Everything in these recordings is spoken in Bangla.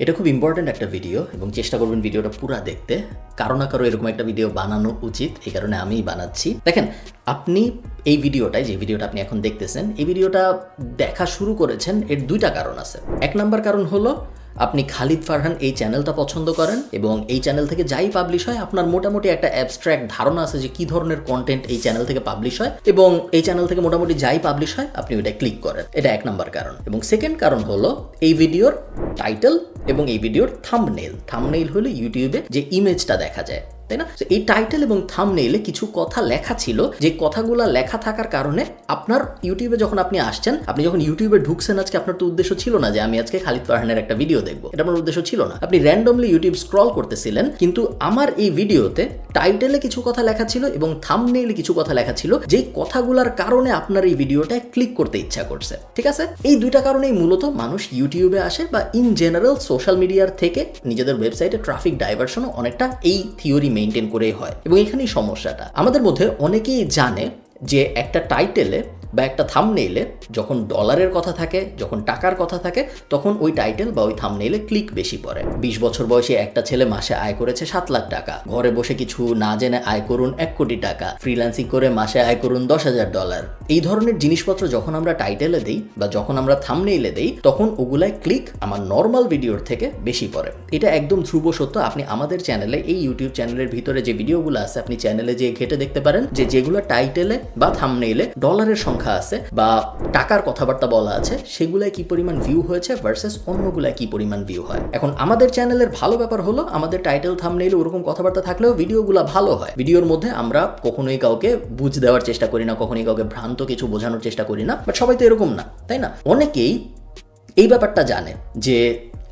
এটা খুব ইম্পর্টেন্ট একটা ভিডিও এবং চেষ্টা করবেন ভিডিওটা পুরো দেখতে। কারো না কারো এরকম একটা ভিডিও বানানো উচিত, এই কারণে আমিই বানাচ্ছি। দেখেন, আপনি এই ভিডিওটায় যে ভিডিওটা আপনি এখন দেখতেছেন, এই ভিডিওটা দেখা শুরু করেছেন এর দুইটা কারণ আছে। এক নাম্বার কারণ হলো আপনি খালিদ ফারহান এই চ্যানেলটা পছন্দ করেন এবং এই চ্যানেল থেকে যাই পাবলিশ হয় আপনার মোটামুটি একটা অ্যাবস্ট্রাক্ট ধারণা আছে যে কী ধরনের কন্টেন্ট এই চ্যানেল থেকে পাবলিশ হয়, এবং এই চ্যানেল থেকে মোটামুটি যাই পাবলিশ হয় আপনি ওইটা ক্লিক করেন। এটা এক নাম্বার কারণ। এবং সেকেন্ড কারণ হলো এই ভিডিওর টাইটেল এবং এই ভিডিওর থাম্বনেইল। থাম্বনেইল হলো ইউটিউবে যে ইমেজটা দেখা যায়, তাই না? এই টাইটেল এবং থাম্বনেইলে কিছু কথা লেখা ছিল, যে কথাগুলো লেখা থাকার কারণে আপনার ইউটিউবে যখন আপনি আসছেন, আপনি যখন ইউটিউবে ঢুকছেন আজকে, আপনার তো উদ্দেশ্য ছিল না যে আমি আজকে খালিদ ফারহানের একটা ভিডিও দেখবো, এটা আপনার উদ্দেশ্য ছিল না। আপনি র্যান্ডমলি ইউটিউব স্ক্রল করতেছিলেন, কিন্তু আমার এই ভিডিওতে টাইটেলে কিছু কথা লেখা ছিল এবং থাম্বনেইলে কিছু কথা লেখা ছিল, যেই কথাগুলোর কারণে আপনার এই ভিডিওটা ক্লিক করতে ইচ্ছা করছে। ঠিক আছে, এই দুইটা কারণেই মূলত মানুষ ইউটিউবে আসে, বা ইন জেনারেল সোশ্যাল মিডিয়ার থেকে নিজেদের ওয়েবসাইটে ট্রাফিক ডাইভারশনও অনেকটা এই থিওরি মেইনটেইন করেই হয়। এবং এখানেই সমস্যাটা। আমাদের মধ্যে অনেকেই জানে যে একটা টাইটেলে বা একটা থাম্বনেইলে যখন ডলারের কথা থাকে, যখন টাকার কথা থাকে, তখন ওই টাইটেল বা ওই থাম্বনেইলে ক্লিক বেশি পড়ে। 20 বছর বয়সে একটা ছেলে মাসে আয় করেছে 7 লাখ টাকা, ঘরে বসে কিছু না জেনে আয় করুন 1 কোটি টাকা, ফ্রিল্যান্সিং করে মাসে আয় করুন $10,000। এই ধরনের জিনিসপত্র যখন আমরা টাইটেলে দেই বা যখন আমরা থাম্বনেইলে দেই, তখন ওগুলায় ক্লিক আমার নর্মাল ভিডিওর থেকে বেশি পড়ে। এটা একদম ধ্রুব সত্য। আপনি আমাদের চ্যানেলে, এই ইউটিউব চ্যানেলের ভিতরে যে ভিডিওগুলো আছে, আপনি চ্যানেলে যে ঘেটে দেখতে পারেন যে যেগুলো টাইটেলে বা থাম্বনেইলে ডলারের সংখ্যা আছে বা টাকার কথাবার্তা বলা আছে, সেগুলাই কি পরিমাণ ভিউ হয়েছে ভার্সেস অন্যগুলাই কি পরিমাণ ভিউ হয়। এখন আমাদের চ্যানেলের ভালো ব্যাপার হলো আমাদের টাইটেল থাম্বনেইলে ওরকম কথাবার্তা থাকলেও ভিডিওগুলো ভালো হয়। ভিডিওর মধ্যে আমরা কখনোই কাউকে বুঝ দেওয়ার চেষ্টা করি না, কখনোই কাউকে ভ্রান্ত কিছু বোঝানোর চেষ্টা করি না, বাট সবাই তো এরকম না, তাই না? অনেকেই এই ব্যাপারটা জানে যে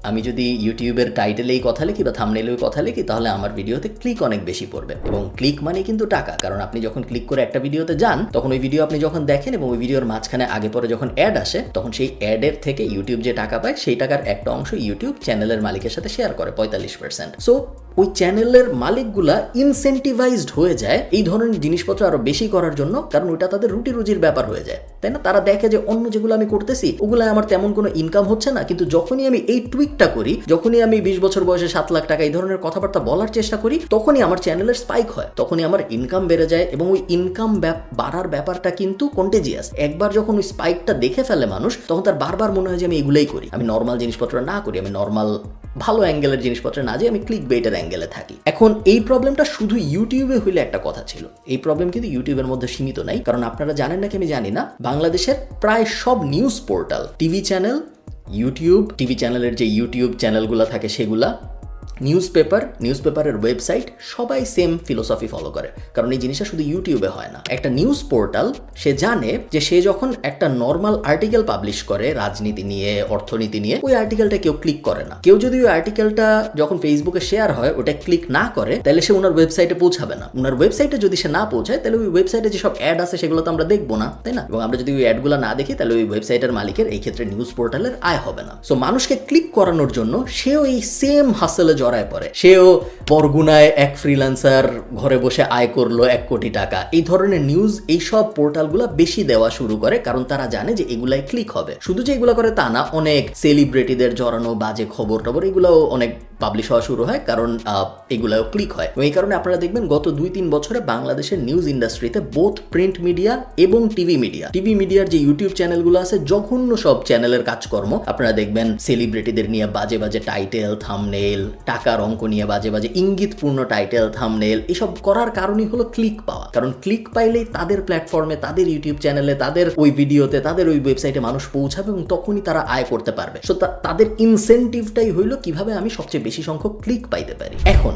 আমি যদি ইউটিউবের টাইটেলে এই কথা লিখি বা থাম্বনেইলে কথা লিখি, তাহলে আমার ভিডিওতে ক্লিক অনেক বেশি পড়বে। এবং ক্লিক মানে কিন্তু টাকা, কারণ আপনি যখন ক্লিক করে একটা ভিডিওতে যান, তখন ওই ভিডিও আপনি যখন দেখেন এবং ওই ভিডিওর মাঝখানে আগে পরে যখন অ্যাড আসে, তখন সেই অ্যাডের থেকে ইউটিউব যে টাকা পায়, সেই টাকার একটা অংশ ইউটিউব চ্যানেলের মালিকের সাথে শেয়ার করে 45%। সো ওই চ্যানেলের মালিকগুলা ইনসেন্টিভাইজড হয়ে যায় এই ধরনের জিনিসপত্র আরো বেশি করার জন্য, কারণ ওইটা তাদের রুটি রুজির ব্যাপার হয়ে যায়, তাই না? তারা দেখে যে অন্য যেগুলো আমি করতেছি ওগুলো আমার তেমন কোনো ইনকাম হচ্ছে না, কিন্তু যখনই আমি এই টুইকটা করি, যখনই আমি 20 বছর বয়সে 7 লাখ টাকা এই ধরনের কথাবার্তা বলার চেষ্টা করি, তখনই আমার চ্যানেলের স্পাইক হয়, তখনই আমার ইনকাম বেড়ে যায়। এবং ওই ইনকাম বাড়ার ব্যাপারটা কিন্তু কন্টেজিয়াস। একবার যখন ওই স্পাইকটা দেখে ফেলে মানুষ, তখন তার বারবার মনে হয় যে আমি এগুলোই করি, আমি নর্মাল জিনিসপত্র না করি, আমি নর্মাল ভালো অ্যাঙ্গেলের জিনিসপত্র না, যে আমি ক্লিক বেইটের অ্যাঙ্গেলে থাকি। এখন এই প্রবলেমটা শুধু ইউটিউবে হইলে একটা কথা ছিল, এই প্রবলেম কিন্তু ইউটিউবের মধ্যে সীমিত নাই। কারণ আপনারা জানেন নাকি আমি জানি না, বাংলাদেশের প্রায় সব news portal, TV channel, YouTube, TV চ্যানেলের যে ইউটিউব চ্যানেলগুলো থাকে সেগুলা, নিউজপেপারের ওয়েবসাইট, সবাই সেম ফিলোসফি ফলো করে। কারণ এই জিনিসটা শুধু ইউটিউবে হয় না। একটা নিউজ পোর্টাল সে জানে যে সে যখন একটা নর্মাল আর্টিকেল পাবলিশ করে রাজনীতি নিয়ে, অর্থনীতি নিয়ে, ওই আর্টিকেলটা কেউ ক্লিক করে না। কেউ যদি ওই আর্টিকেলটা যখন ফেসবুকে শেয়ার হয় ওটা ক্লিক না করে, তাহলে সে ওনার ওয়েবসাইটে পৌঁছাবে না। ওনার ওয়েবসাইটে যদি সে না পৌঁছায়, তাহলে ওই ওয়েবসাইটে যেসব অ্যাড আছে সেগুলো তো আমরা দেখবো না, তাই না? এবং আমরা যদি ওই অ্যাডগুলো না দেখি, তাহলে ওই ওয়েবসাইটের মালিকের, এই ক্ষেত্রে নিউজ পোর্টালের, আয় হবে না। সো মানুষকে ক্লিক করানোর জন্য সেও এই সেম হাসেলে জড়ায় পড়ে। সেও বরগুনায় এক ফ্রিল্যান্সার ঘরে বসে আয় করলো 1 কোটি টাকা, এই ধরনের নিউজ এইসব পোর্টালগুলো বেশি দেওয়া শুরু করে, কারণ তারা জানে যে এগুলাই ক্লিক হবে। শুধু যে এগুলো করে তা না, অনেক সেলিব্রিটিদের জড়ানো বাজে খবর টবর এগুলোও অনেক পাবলিশ হওয়া শুরু হয়, কারণ এগুলাও ক্লিক হয়। এই কারণে আপনারা দেখবেন গত 2-3 বছরে বাংলাদেশের নিউজ ইন্ডাস্ট্রিতে বোথ প্রিন্ট মিডিয়া এবং টিভি মিডিয়ার যে ইউটিউব চ্যানেলগুলো আছে, জঘন্য সব চ্যানেলের কাজকর্ম আপনারা দেখবেন। সেলিব্রিটিদের নিয়ে বাজে বাজে টাইটেল, থাম্বনেইল, টাকার অঙ্ক নিয়ে বাজে বাজে ইঙ্গিতপূর্ণ টাইটেল, থাম্বনেইল, এসব করার কারণই হলো ক্লিক পাওয়া। কারণ ক্লিক পাইলেই তাদের প্ল্যাটফর্মে, তাদের ইউটিউব চ্যানেলে, তাদের ওই ভিডিওতে, তাদের ওই ওয়েবসাইটে মানুষ পৌঁছাবে এবং তখনই তারা আয় করতে পারবে। সো তাদের ইনসেন্টিভটাই হইলো কিভাবে আমি সবচেয়ে বেশি সংখ্যক ক্লিক পাইতে পারি। এখন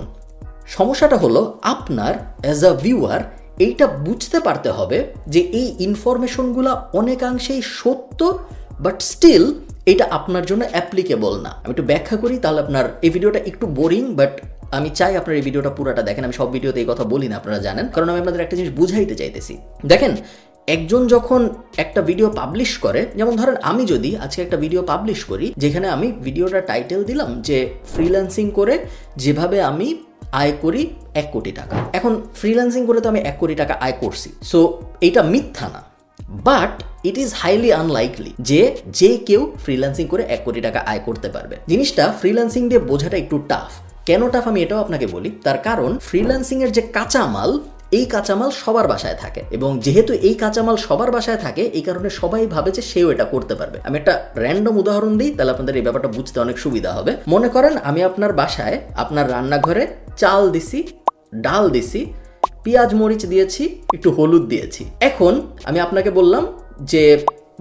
সমস্যাটা হলো আপনার অ্যাজ আ ভিউয়ার এইটা বুঝতে পারতে হবে যে এই ইনফরমেশনগুলো অনেকাংশেই সত্য, বাট স্টিল এটা আপনার জন্য অ্যাপ্লিকেবল না। আমি একটু ব্যাখ্যা করি, তাহলে আপনার এই ভিডিওটা একটু বোরিং, বাট আমি চাই আপনার এই ভিডিওটা পুরোটা দেখেন। আমি সব ভিডিওতে এই কথা বলি না, আপনারা জানেন, কারণ আমি আপনাদের একটা জিনিস বুঝাইতে চাইতেছি। দেখেন, একজন যখন একটা ভিডিও পাবলিশ করে, যেমন ধরেন আমি যদি আজকে একটা ভিডিও পাবলিশ করি যেখানে আমি ভিডিওটা টাইটেল দিলাম যে ফ্রিল্যান্সিং করে যেভাবে আমি আয় করি 1 কোটি টাকা। এখন ফ্রিল্যান্সিং করে তো আমি 1 কোটি টাকা আয় করছি, সো এইটা মিথ্যা না। But it is highly unlikely যে কেউ ফ্রিল্যান্সিং করে 1 কোটি টাকা আয় করতে পারবে। জিনিসটা ফ্রিল্যান্সিং দিয়ে বোঝাটা একটু টাফ। কেন টাফ আমি এটাও আপনাকে বলি। তার কারণ ফ্রিল্যান্সিং এর যে কাঁচামাল, এই কাঁচামাল সবার বাসায় থাকে, এবং যেহেতু এই কাঁচামাল সবার বাসায় থাকে এই কারণে সবাই ভাবে যে সেও এটা করতে পারবে। আমি একটা র্যান্ডম উদাহরণ দিই, তাহলে আপনাদের এই ব্যাপারটা বুঝতে অনেক সুবিধা হবে। মনে করেন আমি আপনার বাসায়, আপনার রান্নাঘরে চাল দিছি, ডাল দিছি, পেঁয়াজ মরিচ দিয়েছি, একটু হলুদ দিয়েছি। এখন আমি আপনাকে বললাম যে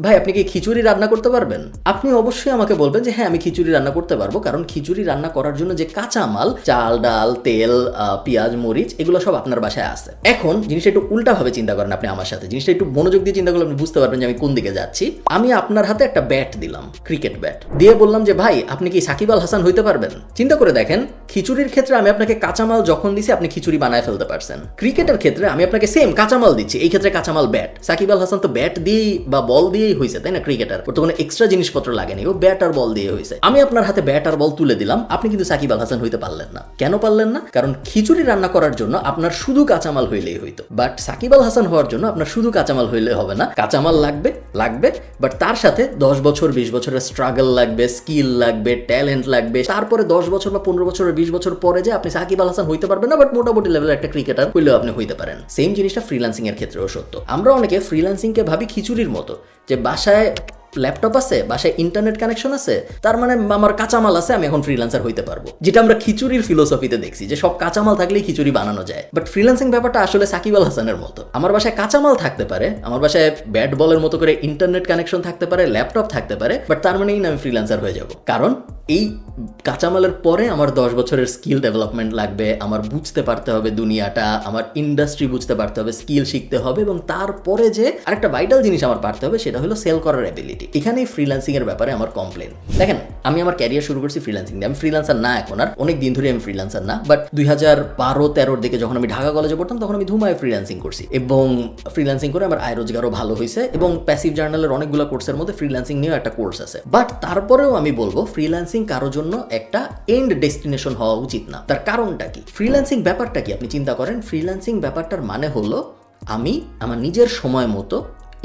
ভাই আপনি কি খিচুড়ি রান্না করতে পারবেন? আপনি অবশ্যই আমাকে বলবেন যে হ্যাঁ আমি খিচুড়ি রান্না করতে পারবো, কারণ খিচুড়ি রান্না করার জন্য যে কাঁচামাল, চাল ডাল তেল পেঁয়াজ মরিচ, এগুলো সব আপনার বাসায় আছে। এখন জিনিসটা একটু উল্টাভাবে চিন্তা করেন আপনি আমার সাথে, জিনিসটা একটু মনোযোগ দিয়ে চিন্তা করলে আপনি বুঝতে পারবেন যে আমি কোন দিকে যাচ্ছি। আমি আপনার হাতে একটা ব্যাট দিলাম, ক্রিকেট ব্যাট দিয়ে বললাম যে ভাই আপনি কি সাকিব আল হাসান হইতে পারবেন? চিন্তা করে দেখেন, খিচুড়ির ক্ষেত্রে আমি আপনাকে কাঁচামাল যখন দিছি আপনি খিচুড়ি বানায় ফেলতে পারছেন। ক্রিকেটের ক্ষেত্রে আমি আপনাকে সেম কাঁচামাল দিচ্ছি, এই ক্ষেত্রে কাঁচামাল ব্যাট। সাকিব আল হাসান তো ব্যাট দিয়েই বা বল দিয়েই হয়েছে, তাই না? ক্রিকেটার ওর তো কোনো এক্সট্রা জিনিসপত্র লাগেনি, ও ব্যাট আর বল দিয়ে হয়েছে। আমি আপনার হাতে ব্যাট আর বল তুলে দিলাম, আপনি কিন্তু সাকিব আল হাসান হইতে পারলেন না। কেন পারলেন না? কারণ খিচুড়ি রান্না করার জন্য আপনার শুধু কাঁচামাল হইলেই হইতো, বাট সাকিব আল হাসান হওয়ার জন্য আপনার শুধু কাঁচামাল হইলে হবে না, কাঁচামাল লাগবে বাট তার সাথে 10 বছর 20 বছরের স্ট্রাগল লাগবে, স্কিল লাগবে, ট্যালেন্ট লাগবে। তারপরে 10 বছর বা 15 বছর 20 বছর পরে যে আপনি সাকিব আল হাসান হইতে পারবেন না, বাট মোটামুটি লেভেলের একটা ক্রিকেটার হইলেও আপনি হইতে পারেন। সেম জিনিসটা ফ্রিল্যান্সিং এর ক্ষেত্রেও সত্য। আমরা অনেকে ফ্রিল্যান্সিংকে ভাবি খিচুড়ির মতো, যে বাসায় ল্যাপটপ আছে, বাসায় ইন্টারনেট কানেকশন আছে, তার মানে আমার কাঁচামাল আছে, আমি এখন ফ্রিল্যান্সার হইতে পারবো। যেটা আমরা খিচুড়ির ফিলোসফিতে দেখছি যে সব কাঁচামাল থাকলেই খিচুড়ি বানানো যায়। বাট ফ্রিল্যান্সিং ব্যাপারটা আসলে সাকিব আল হাসানের মতো। আমার বাসায় কাঁচামাল থাকতে পারে, আমার বাসায় ব্যাট বলের মতো করে ইন্টারনেট কানেকশন থাকতে পারে, ল্যাপটপ থাকতে পারে, বাট তার মানেই না আমি ফ্রিল্যান্সার হয়ে যাব। কারণ এই কাঁচামালের পরে আমার 10 বছরের স্কিল ডেভেলপমেন্ট লাগবে, আমার বুঝতে পারতে হবে দুনিয়াটা, আমার ইন্ডাস্ট্রি বুঝতে পারতে হবে, স্কিল শিখতে হবে, এবং তারপরে যে আরেকটা ভাইটাল জিনিস আমার পারতে হবে সেটা হলো সেল করার অ্যাবিলিটি। এখানেই ফ্রিল্যান্সিং এর ব্যাপারে আমার কমপ্লেন। দেখেন আমি আমার ক্যারিয়ার শুরু করছি ফ্রিল্যান্সিং দিয়ে। আমি ফ্রিল্যান্সার না এখন, আর অনেক দিন ধরে আমি ফ্রিল্যান্সার না, বাট 2012-13 দিকে যখন আমি ঢাকা কলেজে পড়তাম তখন আমি ধুমায় ফ্রিল্যান্সিং করছি, এবং ফ্রিল্যান্সিং করে আমার আয় রোজগারও ভালো হয়েছে, এবং প্যাসিভ জার্নালের অনেকগুলো কোর্সের মধ্যে ফ্রিল্যান্সিং নিয়েও একটা কোর্স আছে। বাট তারপরেও আমি বলবো ফ্রিল্যান্সিং কারোর জন্য একটা এন্ড ডেস্টিনেশন হওয়া উচিত না। তার কারণটা কি? ফ্রিল্যান্সিং ব্যাপারটা কি আপনি চিন্তা করেন। ফ্রিল্যান্সিং ব্যাপারটার মানে হলো আমি আমার নিজের সময় মতো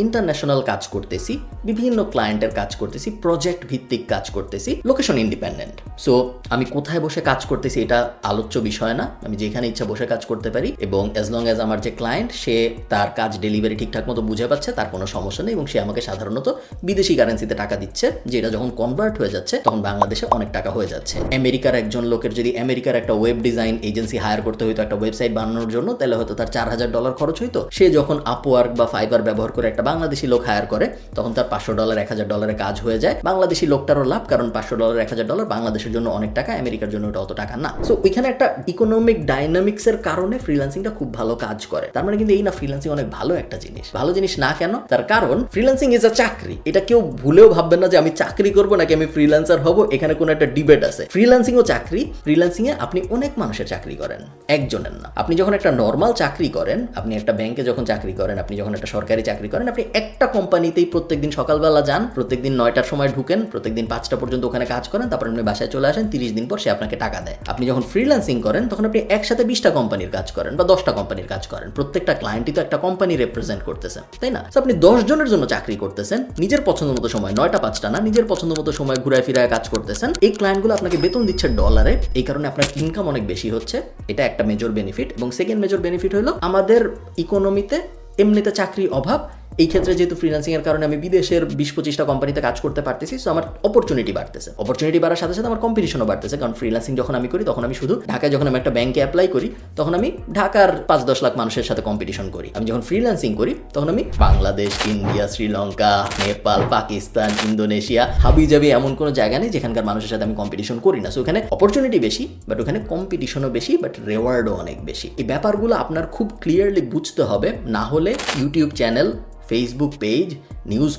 ইন্টারন্যাশনাল কাজ করতেছি, বিভিন্ন ক্লায়েন্টের কাজ করতেছি, প্রজেক্ট ভিত্তিক কাজ করতেছি, লোকেশন ইন্ডিপেন্ডেন্ট। সো আমি কোথায় বসে কাজ করতেছি এটা আলোচ্য বিষয় না, আমি যেখানে ইচ্ছা বসে কাজ করতে পারি, এবং অ্যাজ লং অ্যাজ আমার যে ক্লায়েন্ট সে তার কাজ ডেলিভারি ঠিকঠাক মতো বুঝে পাচ্ছে, তার কোনো সমস্যা নেই, এবং সে আমাকে সাধারণত বিদেশি কারেন্সিতে টাকা দিচ্ছে, যেটা যখন কনভার্ট হয়ে যাচ্ছে তখন বাংলাদেশে অনেক টাকা হয়ে যাচ্ছে। আমেরিকার একজন লোকের যদি আমেরিকার একটা ওয়েব ডিজাইন এজেন্সি হায়ার করতে হইতো একটা ওয়েবসাইট বানানোর জন্য, তাহলে হয়তো তার $4000 খরচ হইতো। সে যখন আপওয়ার্ক বা ফাইবার ব্যবহার করে একটা বাংলাদেশি লোক হায়ার করে, তখন তার $500 $1000 কাজ হয়ে যায়। বাংলাদেশি লোকটারও লাভ, কারণ $500 $1000 বাংলাদেশের জন্য অনেক টাকা, আমেরিকার জন্য ওটা অত টাকা না। সো ওইখানে একটা ইকোনমিক ডাইনামিক্স এর কারণে ফ্রিল্যান্সিংটা খুব ভালো কাজ করে। তার মানে কিন্তু এই না ফ্রিল্যান্সিং অনেক ভালো একটা জিনিস। ভালো জিনিস না কেন? তার কারণ ফ্রিল্যান্সিং ইজ আ চাকরি। এটা কেউ ভুলেও ভাববেন না যে আমি চাকরি করবো নাকি আমি ফ্রিল্যান্সার হব, এখানে কোনো একটা ডিবেট আছে। ফ্রিল্যান্সিং ও চাকরি। ফ্রিল্যান্সিং এ আপনি অনেক মানুষের চাকরি করেন, একজনের না। আপনি যখন একটা নর্মাল চাকরি করেন, আপনি একটা ব্যাংকে যখন চাকরি করেন, আপনি যখন একটা সরকারি চাকরি করেন, আপনি একটা কোম্পানিতেই প্রত্যেকদিন সকালবেলা যান, প্রত্যেকদিন 9টার সময় ঢুকেন, প্রত্যেকদিন 5টা পর্যন্ত ওখানে কাজ করেন, তারপর আপনি বাসায় চলে আসেন, 30 দিন পর সে আপনাকে টাকা দেয়। আপনি যখন ফ্রিল্যান্সিং করেন তখন আপনি একসাথে 20টা কোম্পানির কাজ করেন বা 10টা কোম্পানির কাজ করেন। প্রত্যেকটা ক্লায়েন্টই তো একটা কোম্পানি রিপ্রেজেন্ট করতেছেন, তাই না? আপনি 10 জনের জন্য চাকরি করতেছেন, নিজের পছন্দ মতো সময়, 9টা 5টা না, নিজের পছন্দ মতো সময় ঘুরায় ফিরায় কাজ করতেছেন। এই ক্লায়েন্টগুলো আপনাকে বেতন দিচ্ছে ডলারে, এই কারণে আপনার ইনকাম অনেক বেশি হচ্ছে। এটা একটা মেজর বেনিফিট। এবং সেকেন্ড মেজর বেনিফিট হলো আমাদের ইকোনমিতে এমনিতে চাকরি অভাব। এই ক্ষেত্রে যেহেতু ফ্রিল্যান্সিং এর কারণে আমি বিদেশের 20-25টা কোম্পানিতে কাজ করতে পারতেছি, সো আমার অপরচুনিটি বাড়তেছে। অপরচুনিটি বাড়ার সাথে সাথে আমার কম্পিটিশনও বাড়তেছে, কারণ ফ্রিল্যান্সিং যখন আমি করি তখন আমি শুধু ঢাকায়, যখন আমি একটা ব্যাংকে অ্যাপ্লাই করি তখন আমি ঢাকার 5-10 লাখ মানুষের সাথে কম্পিটিশন করি। আমি যখন ফ্রিল্যান্সিং করি তখন আমি বাংলাদেশ, ইন্ডিয়া, শ্রীলঙ্কা, নেপাল, পাকিস্তান, ইন্দোনেশিয়া, হাবিজাবি এমন কোনো জায়গা নেই যেখানকার মানুষের সাথে আমি কম্পিটিশন করি না। সো ওখানে অপরচুনিটি বেশি, বাট ওখানে কম্পিটিশনও বেশি, বাট রেওয়ার্ডও অনেক বেশি। এই ব্যাপারগুলো আপনার খুব ক্লিয়ারলি বুঝতে হবে, না হলে YouTube channel, Facebook page, news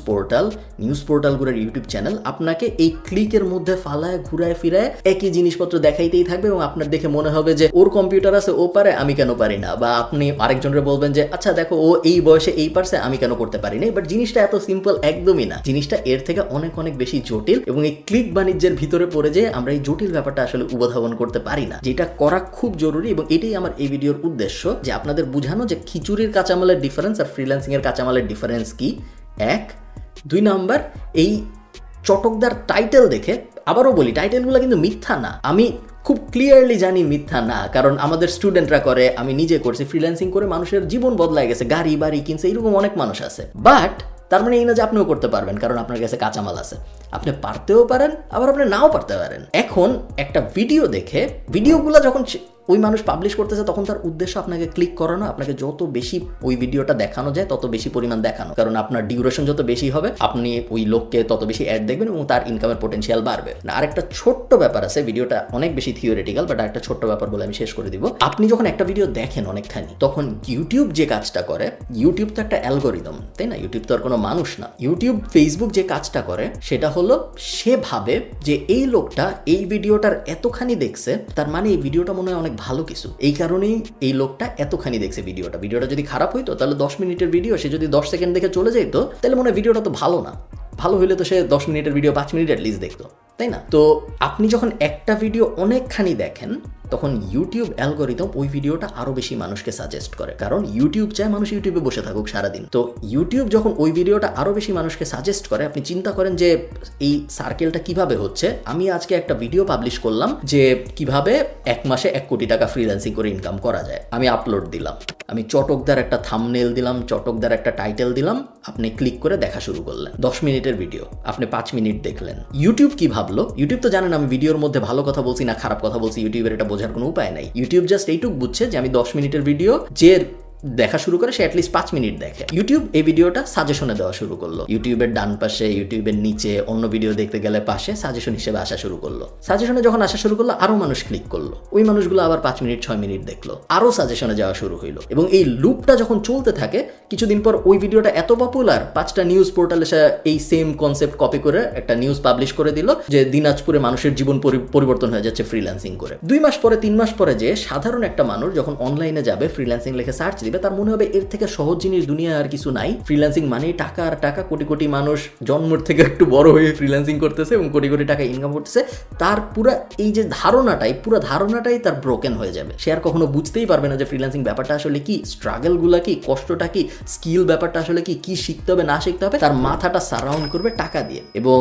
পোর্টালগুলোর ইউটিউব চ্যানেল আপনাকে এই ক্লিকের মধ্যে ফালায় ঘুরায় ফিরায় একই জিনিসপত্র দেখাইতেই থাকবে, এবং আপনার দেখে মনে হবে যে ওর কম্পিউটার আছে, ও পারে, আমি কেন পারি না। বা আপনি আরেকজনের বলবেন যে আচ্ছা দেখো ও এই বয়সে এই পারছে, আমি কেন করতে পারি না। বাট জিনিসটা এত সিম্পল একদমই না। জিনিসটা এর থেকে অনেক অনেক বেশি জটিল, এবং এই ক্লিক বাণিজ্যের ভিতরে পড়ে যে আমরা এই জটিল ব্যাপারটা আসলে উপধাবন করতে পারি না, যেটা করা খুব জরুরি। এবং এটাই আমার এই ভিডিওর উদ্দেশ্য, যে আপনাদের বোঝানো যে খিচুড়ির কাঁচামালের ডিফারেন্স আর ফ্রিল্যান্সিং এর কাঁচামালের ডিফারেন্স ডিফারেন্স কি? 1 2 নাম্বার, এই চটকদার টাইটেল দেখে, আবারও বলি টাইটেলগুলো কিন্তু মিথ্যা না, আমি খুব ক্লিয়ারলি জানি মিথ্যা না, কারণ আমাদের স্টুডেন্টরা করে, আমি নিজে করছি, ফ্রিল্যান্সিং করে মানুষের জীবন বদলায় গেছে, গাড়ি বাড়ি কিনছে, এরকম অনেক মানুষ আছে। বাট তার মানে এই না যে আপনিও করতে পারবেন, কারণ আপনার কাছে কাঁচামাল আছে, আপনি পারতেও পারেন, আবার আপনি নাও পারতে পারেন। এখন একটা ভিডিও দেখে, ভিডিওগুলো যখন ওই মানুষ পাবলিশ করতেছে তখন তার উদ্দেশ্য আপনাকে ক্লিক করানো, আপনাকে যত বেশি ওই ভিডিওটা দেখানো যায় তত বেশি পরিমাণ দেখানো, কারণ আপনার ডিউরেশন যত বেশি হবে আপনি ওই লোককে তত বেশি অ্যাড দেখবেন এবং তার ইনকামের পোটেনশিয়াল বাড়বে। না, আরেকটা ছোট্ট ব্যাপার আছে, ভিডিওটা অনেক বেশি থিওরিটিক্যাল, বাট আরেকটা ছোট্ট ব্যাপার বলে আমি শেষ করে দিব। আপনি যখন একটা ভিডিও দেখেন অনেকখানি, তখন ইউটিউব যে কাজটা করে, ইউটিউব তো একটা অ্যালগোরিদম, তাই না? ইউটিউব তো আর কোনো মানুষ না। ইউটিউব ফেসবুক যে কাজটা করে সেটা হলো, সে ভাবে যে এই লোকটা এই ভিডিওটার এতখানি দেখছে, তার মানে এই ভিডিওটা মনে হয় অনেক ভালো কিছু, এই কারণেই এই লোকটা এতখানি দেখছে ভিডিওটা। ভিডিওটা যদি খারাপ হইতো তাহলে 10 মিনিটের ভিডিও সে যদি 10 সেকেন্ড দেখে চলে যেত, তাহলে মনে হয় ভিডিওটা তো ভালো না, ভালো হইলে তো সে 10 মিনিটের ভিডিও 5 মিনিট অ্যাটলিস্ট দেখতো, তাই না? তো আপনি যখন একটা ভিডিও অনেকখানি দেখেন, তখন ইউটিউব অ্যালগোরিদম ওই ভিডিওটা আরো বেশি মানুষকে সাজেস্ট করে, কারণ ইউটিউব চায় মানুষ ইউটিউবে বসে থাকুক সারাদিন। তো ইউটিউব যখন ওই ভিডিওটা আরো বেশি মানুষকে সাজেস্ট করে, আপনি চিন্তা করেন যে এই সার্কেলটা কিভাবে হচ্ছে। আমি আজকে একটা ভিডিও পাবলিশ করলাম যে কিভাবে 1 মাসে 1 কোটি টাকা ফ্রিল্যান্সিং করে ইনকাম করা যায়, আমি আপলোড দিলাম, আমি চটকদার একটা থাম্বনেল দিলাম, চটকদার একটা টাইটেল দিলাম, আপনি ক্লিক করে দেখা শুরু করলেন। 10 মিনিটের ভিডিও, আপনি 5 মিনিট দেখলেন। ইউটিউব কি ভাবলো? ইউটিউব তো জানেন আমি ভিডিওর মধ্যে ভালো কথা বলছি না খারাপ কথা বলছি, ইউটিউবের এটা বোঝার কোনো উপায় নাই। ইউটিউব জাস্ট এইটুক বুঝছে যে আমি 10 মিনিটের ভিডিও যে দেখা শুরু করে সে অ্যাটলিস্ট 5 মিনিট দেখে। ইউটিউব এই ভিডিওটা সাজেশনে দেওয়া শুরু করলো, ইউটিউবের ডান পাশে, ইউটিউবের নিচে, অন্য ভিডিও দেখতে গেলে পাশে সাজেশন হিসেবে আসা শুরু করলো। সাজেশনে যখন আসা শুরু করলো, আরো মানুষ ক্লিক করলো, ওই মানুষগুলো আবার 5 মিনিট 6 মিনিট দেখলো, আরো সাজেশনে যাওয়া শুরু হইলো, এবং এই লুপটা যখন চলতে থাকে, কিছুদিন পর ওই ভিডিওটা এত পপুলার, 5টা নিউজ পোর্টাল এসে এই সেম কনসেপ্ট কপি করে একটা নিউজ পাবলিশ করে দিল যে দিনাজপুরে মানুষের জীবন পরিবর্তন হয়ে যাচ্ছে ফ্রিল্যান্সিং করে। 2 মাস পরে 3 মাস পরে যে সাধারণ একটা মানুষ যখন অনলাইনে যাবে, ফ্রিল্যান্সিং লিখে সার্চ দিবে, তার মনে হবে এর থেকে সহজ জিনিস দুনিয়া আর কিছু নাই, ফ্রিল্যান্সিং মানেই টাকা আর টাকা, কোটি কোটি মানুষ জন্মের থেকে একটু বড় হয়ে ফ্রিল্যান্সিং করতেছে এবং কোটি কোটি টাকা ইনকাম করতেছে, তার পুরো এই যে ধারণাটাই তার ব্রোকেন হয়ে যাবে। সে আর কখনো বুঝতেই পারবে না যে ফ্রিল্যান্সিং ব্যাপারটা আসলে কি, স্ট্রাগলগুলো কি, কষ্টটা কি, স্কিল ব্যাপারটা আসলে কি শিখতে হবে না শিখতে হবে। তার মাথাটা সারাউন্ড করবে টাকা দিয়ে, এবং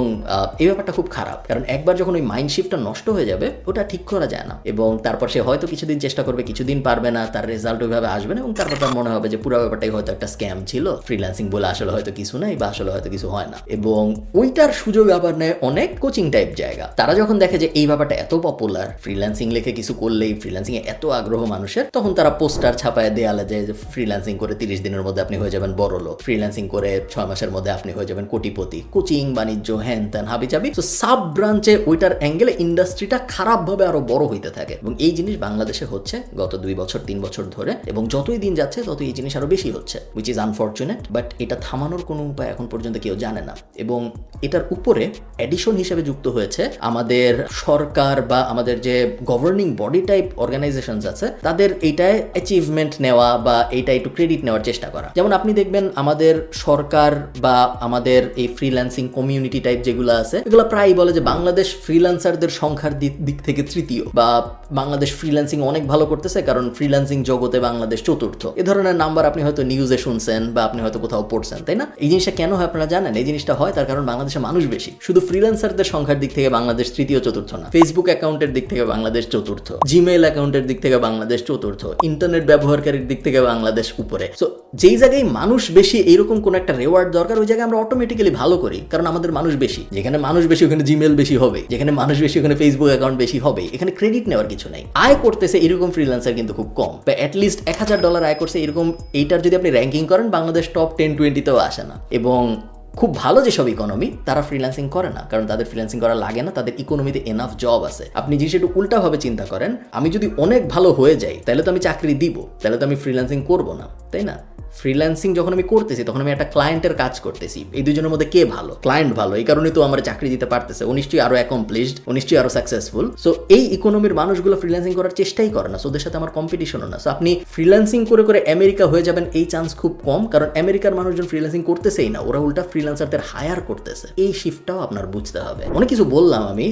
এই ব্যাপারটা খুব খারাপ, কারণ একবার যখন ওই মাইন্ড শিফটটা নষ্ট হয়ে যাবে, ওটা ঠিক করা যায় না, এবং তারপর সে হয়তো কিছুদিন চেষ্টা করবে, কিছুদিন পারবে না, তার রেজাল্ট ওইভাবে আসবে না, এবং তারপর তার মনে হবে যে পুরো ব্যাপারটাই হয়তো একটা স্ক্যাম ছিল, ফ্রিল্যান্সিং বলে আসলে হয়তো কিছু নাই, বা আসলে হয়তো কিছু হয় না, এবং ওইটার সুযোগ আবার নেয় অনেক কোচিং টাইপ জায়গা। তারা যখন দেখে যে এই ব্যাপারটা এত পপুলার, ফ্রিল্যান্সিং লিখে কিছু করলেই ফ্রিল্যান্সিং এ এত আগ্রহ মানুষের, তখন তারা পোস্টার ছাপায় দেয়ালে যায় যে ফ্রিল্যান্সিং করে 30 দিনের মধ্যে আপনি হয়ে যাবেন বড় লোক, ফ্রিল্যান্সিং করে 6 মাসের মধ্যে আপনি হয়ে যাবেন কোটিপতি, কোচিং বাণিজ্য হ্যান ত্যান হাবিজাবি। তো সাব ব্রাঞ্চে ওইটার অ্যাঙ্গেলে ইন্ডাস্ট্রিটা খারাপভাবে আরো বড় হইতে থাকে, এবং এই জিনিস বাংলাদেশে হচ্ছে গত 2 বছর 3 বছর ধরে, এবং যতই দিন যাচ্ছে ততই এই জিনিস আরো বেশি হচ্ছে, উইচ ইজ আনফরচুনেট। বাট এটা থামানোর কোনো উপায় এখন পর্যন্ত কেউ জানে না, এবং এটার উপরে এডিশন হিসেবে যুক্ত হয়েছে আমাদের সরকার বা আমাদের যে গভর্নিং বডি টাইপ অর্গানাইজেশনস আছে, তাদের এইটায় অ্যাচিভমেন্ট নেওয়া বা এইটা একটু ক্রেডিট নেওয়ার চেষ্টা করা। যেমন আপনি দেখবেন আমাদের সরকার বা আমাদের এই ফ্রিল্যান্সিং কমিউনিটি টাইপ যেগুলো আছে, এগুলো প্রায়ই বলে যে বাংলাদেশ ফ্রিল্যান্সারদের সংখ্যার দিক থেকে তৃতীয়, বা বাংলাদেশ ফ্রিল্যান্সিং অনেক ভালো করতেছে কারণ ফ্রিল্যান্সিং জগতে বাংলাদেশ চতুর্থ। এ ধরনের নাম্বার আপনি হয়তো নিউজে শুনছেন বা আপনি হয়তো কোথাও পড়ছেন, তাই না? এই জিনিসটা কেন হয় আপনারা জানেন? এই জিনিসটা হয় তার কারণ বাংলাদেশে মানুষ বেশি। শুধু ফ্রিল্যান্সারদের সংখ্যার দিক থেকে বাংলাদেশ তৃতীয় চতুর্থ না, ফেসবুক অ্যাকাউন্টের দিক থেকে বাংলাদেশ চতুর্থ, জিমেইল অ্যাকাউন্টের দিক থেকে বাংলাদেশ চতুর্থ, ইন্টারনেট ব্যবহারকারীর দিক থেকে বাংলাদেশ উপরে। সো যেই জায়গায় মানুষ বেশি এইরকম কোন একটা রেওয়ার্ড দরকার, ওই জায়গায় আমরা অটোমেটিক্যালি ভালো করি, কারণ আমাদের মানুষ বেশি। যেখানে মানুষ বেশি ওখানে জিমেইল বেশি হবে, যেখানে মানুষ বেশি ওখানে ফেসবুক অ্যাকাউন্ট বেশি হবে। এখানে ক্রেডিট নেওয়ার কিছু নাই। আয় করতেছে এরকম ফ্রিল্যান্সার কিন্তু খুব কম, বা অ্যাটলিস্ট $1000 আয় করছে এরকম, এইটার যদি আপনি র্যাঙ্কিং করেন বাংলাদেশ টপ 10-20তেও আসে না। এবং খুব ভালো যেসব ইকোনমি, তারা ফ্রিল্যান্সিং করে না, কারণ তাদের ফ্রিল্যান্সিং করা লাগে না, তাদের ইকোনমিতে এনাফ জব আছে। আপনি জিনিস একটু উল্টাভাবে চিন্তা করেন, আমি যদি অনেক ভালো হয়ে যাই তাহলে তো আমি চাকরি দিব, তাহলে তো আমি ফ্রিল্যান্সিং করবো না, তাই না? ফ্রিল্যান্সিং যখন আমি করতেছি তখন আমি একটা ক্লায়েন্টের কাজ করতেছি, এই দুজনের মধ্যে কে ভালো? ক্লায়েন্ট ভালো, এই কারণে তো আমার চাকরি দিতে পারতেছে, ও নিশ্চয়ই আরো অ্যাকমপ্লিশড, ও নিশ্চয়ই আরো সাকসেসফুল। সো এই ইকোনমির মানুষগুলো ফ্রিল্যান্সিং করার চেষ্টাই করে না, সো ওদের সাথে আমার কম্পিটিশনও না। সো আপনি ফ্রিল্যান্সিং করে করে আমেরিকা হয়ে যাবেন এই চান্স খুব কম, কারণ আমেরিকার মানুষজন ফ্রিল্যান্সিং করতেছেই না, ওরা উল্টা ফ্রিল্যান্সারদের হায়ার করতেছে। এই শিফটটাও আপনার বুঝতে হবে। অনেক কিছু বললাম আমি,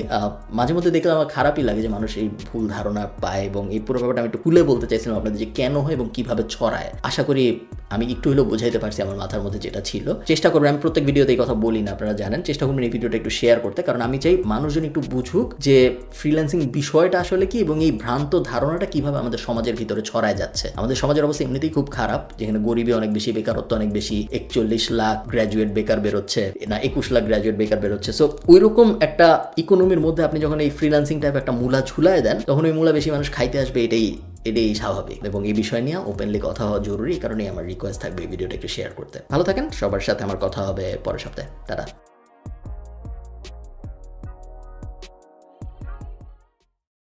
মাঝে মধ্যে দেখলে আমার খারাপই লাগে যে মানুষ এই ভুল ধারণা পায়, এবং এই পুরো ব্যাপারটা আমি একটু খুলে বলতে চাইছিলাম আপনাদের যে কেন হয় এবং কিভাবে ছড়ায়। আশা করি আমি একটু হলেও বোঝাইতে পারছি আমার মাথার মধ্যে যেটা ছিল। চেষ্টা করবেন, আমি প্রত্যেক ভিডিওতে এই কথা বলি না, আপনারা জানেন, চেষ্টা করবেন এই ভিডিওটা একটু শেয়ার করতে, কারণ আমি চাই মানুষজন একটু বুঝুক যে ফ্রিল্যান্সিং বিষয়টা আসলে কি এবং এই ভ্রান্ত ধারণাটা কিভাবে আমাদের সমাজের ভিতরে ছড়ায় যাচ্ছে। আমাদের সমাজের অবস্থা এমনিতেই খুব খারাপ, যেখানে গরিবী অনেক বেশি, বেকারত্ব অনেক বেশি, 41 লাখ গ্র্যাজুয়েট বেকার বেরোচ্ছে, না 21 লাখ গ্র্যাজুয়েট বেকার বেরোচ্ছে। সো ওইরকম একটা ইকোনমির মধ্যে আপনি যখন এই ফ্রিল্যান্সিং টাইপ একটা মূলা ঝুলায় দেন, তখন ওই মূলা বেশি মানুষ খাইতে আসবে, এটাই স্বাভাবিক। এবং এই বিষয় নিয়ে ওপেনলি কথা হওয়া জরুরি, এই কারণেই আমার রিকোয়েস্ট থাকবে এই ভিডিওটা একটু শেয়ার করতে। ভালো থাকেন, সবার সাথে আমার কথা হবে পরের সপ্তাহে। টাটা।